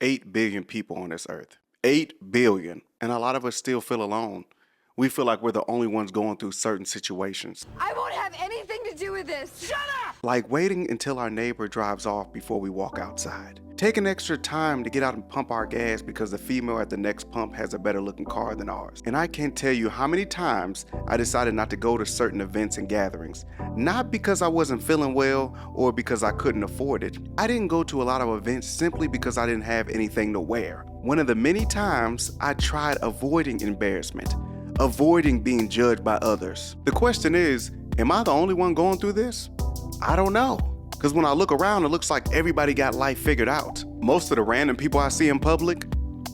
8 billion people on this earth. 8 billion. And a lot of us still feel alone. We feel like we're the only ones going through certain situations. I won't have anything to do with this. Shut up! Like waiting until our neighbor drives off before we walk outside. Taking extra time to get out and pump our gas because the female at the next pump has a better looking car than ours. And I can't tell you how many times I decided not to go to certain events and gatherings. Not because I wasn't feeling well or because I couldn't afford it. I didn't go to a lot of events simply because I didn't have anything to wear. One of the many times I tried avoiding embarrassment, avoiding being judged by others. The question is, am I the only one going through this? I don't know. Because when I look around, it looks like everybody got life figured out. Most of the random people I see in public,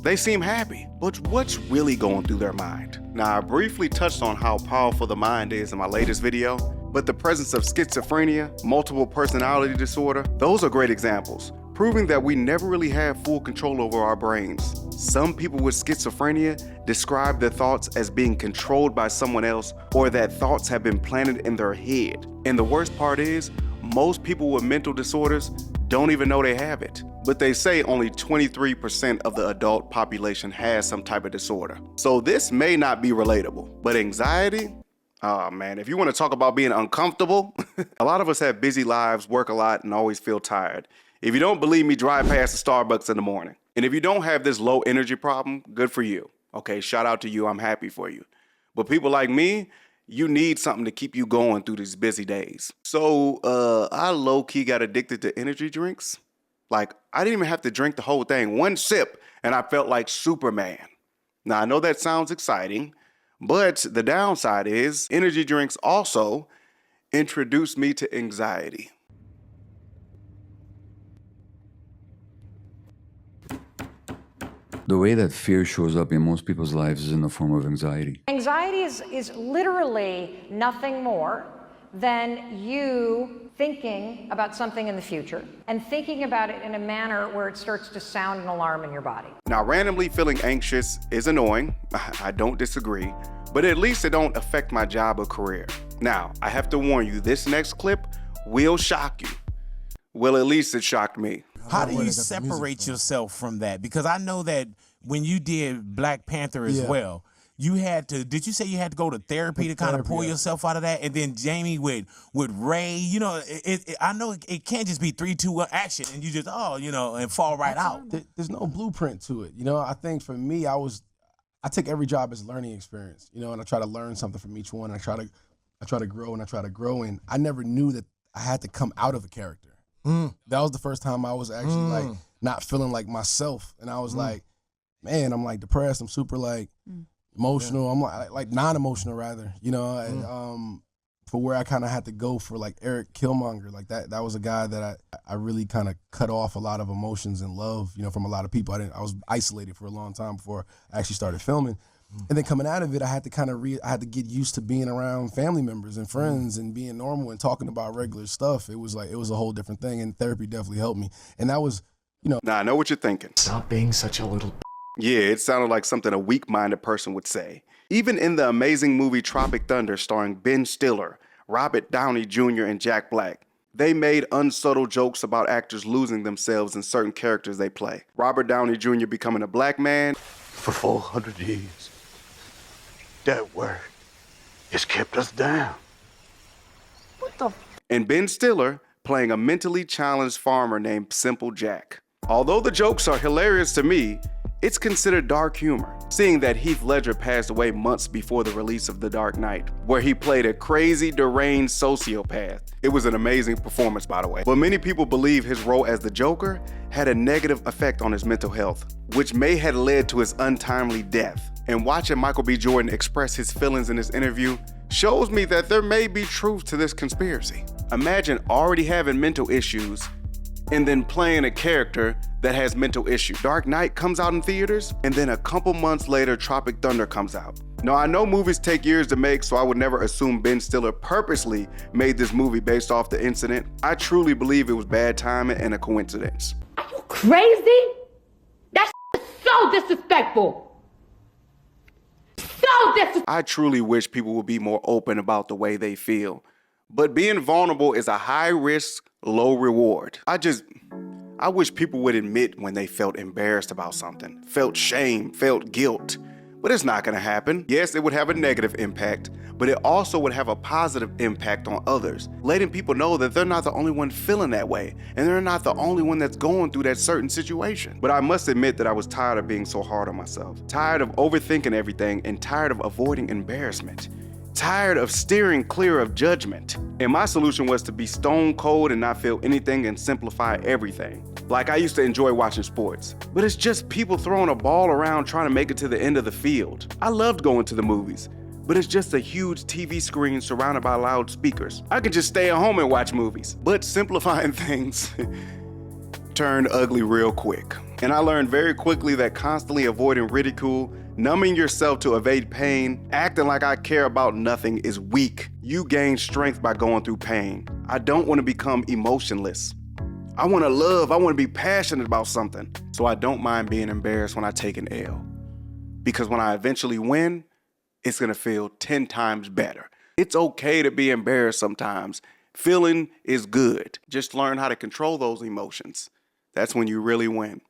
they seem happy. But what's really going through their mind? Now, I briefly touched on how powerful the mind is in my latest video, but the presence of schizophrenia, multiple personality disorder, those are great examples, proving that we never really have full control over our brains. Some people with schizophrenia describe their thoughts as being controlled by someone else, or that thoughts have been planted in their head. And the worst part is, most people with mental disorders don't even know they have it. But they say only 23% of the adult population has some type of disorder. So this may not be relatable, but anxiety? Oh man, if you want to talk about being uncomfortable, a lot of us have busy lives, work a lot, and always feel tired. If you don't believe me, drive past the Starbucks in the morning. And if you don't have this low energy problem, good for you. Okay, shout out to you, I'm happy for you. But people like me, you need something to keep you going through these busy days. So I low-key got addicted to energy drinks. Like, I didn't even have to drink the whole thing. One sip, and I felt like Superman. Now, I know that sounds exciting, but the downside is energy drinks also introduced me to anxiety. The way that fear shows up in most people's lives is in the form of anxiety. Anxiety is literally nothing more than you thinking about something in the future and thinking about it in a manner where it starts to sound an alarm in your body. Now, randomly feeling anxious is annoying. I don't disagree, but at least it don't affect my job or career. Now, I have to warn you, this next clip will shock you. Well, at least it shocked me. How do you separate yourself from that? Because I know that when you did Black Panther as well, you had to, did you say you had to go to therapy to kind of pull yourself out of that? And then Jamie with Ray, you know, I know it can't just be 3, 2, 1 action and you just, and fall right out. There's no blueprint to it. You know, I think for me, I take every job as a learning experience, you know, and I try to learn something from each one. I try to grow and I try to grow. And I never knew that I had to come out of a character. That was the first time I was actually like not feeling like myself, and I was like, man, I'm like depressed. I'm super like emotional. I'm like non-emotional rather, you know. And, for where I kind of had to go for like Eric Killmonger, like that was a guy that I really kind of cut off a lot of emotions and love, you know, from a lot of people. I was isolated for a long time before I actually started filming. And then coming out of it, I had to I had to get used to being around family members and friends and being normal and talking about regular stuff. It was a whole different thing, and therapy definitely helped me. And that was, you know. Now, I know what you're thinking. Stop being such a little. Yeah, it sounded like something a weak-minded person would say. Even in the amazing movie Tropic Thunder starring Ben Stiller, Robert Downey Jr., and Jack Black, they made unsubtle jokes about actors losing themselves in certain characters they play. Robert Downey Jr. becoming a black man. For 400 years, that word has kept us down. What the? And Ben Stiller playing a mentally challenged farmer named Simple Jack. Although the jokes are hilarious to me, it's considered dark humor, seeing that Heath Ledger passed away months before the release of The Dark Knight, where he played a crazy, deranged sociopath. It was an amazing performance, by the way. But many people believe his role as the Joker had a negative effect on his mental health, which may have led to his untimely death. And watching Michael B. Jordan express his feelings in this interview shows me that there may be truth to this conspiracy. Imagine already having mental issues and then playing a character that has mental issues. Dark Knight comes out in theaters, and then a couple months later, Tropic Thunder comes out. Now, I know movies take years to make, so I would never assume Ben Stiller purposely made this movie based off the incident. I truly believe it was bad timing and a coincidence. Are you crazy? That's so disrespectful. So disrespectful. I truly wish people would be more open about the way they feel. But being vulnerable is a high risk, low reward. I wish people would admit when they felt embarrassed about something, felt shame, felt guilt. But it's not gonna happen. Yes, it would have a negative impact, but it also would have a positive impact on others, letting people know that they're not the only one feeling that way, and they're not the only one that's going through that certain situation. But I must admit that I was tired of being so hard on myself, tired of overthinking everything, and tired of avoiding embarrassment. Tired of steering clear of judgment. And my solution was to be stone cold and not feel anything and simplify everything. Like I used to enjoy watching sports, but it's just people throwing a ball around trying to make it to the end of the field. I loved going to the movies, but it's just a huge TV screen surrounded by loudspeakers. I could just stay at home and watch movies. But simplifying things turned ugly real quick. And I learned very quickly that constantly avoiding ridicule, numbing yourself to evade pain, acting like I care about nothing is weak. You gain strength by going through pain. I don't want to become emotionless. I want to love, I want to be passionate about something. So I don't mind being embarrassed when I take an L. Because when I eventually win, it's going to feel 10 times better. It's okay to be embarrassed sometimes. Feeling is good. Just learn how to control those emotions. That's when you really win.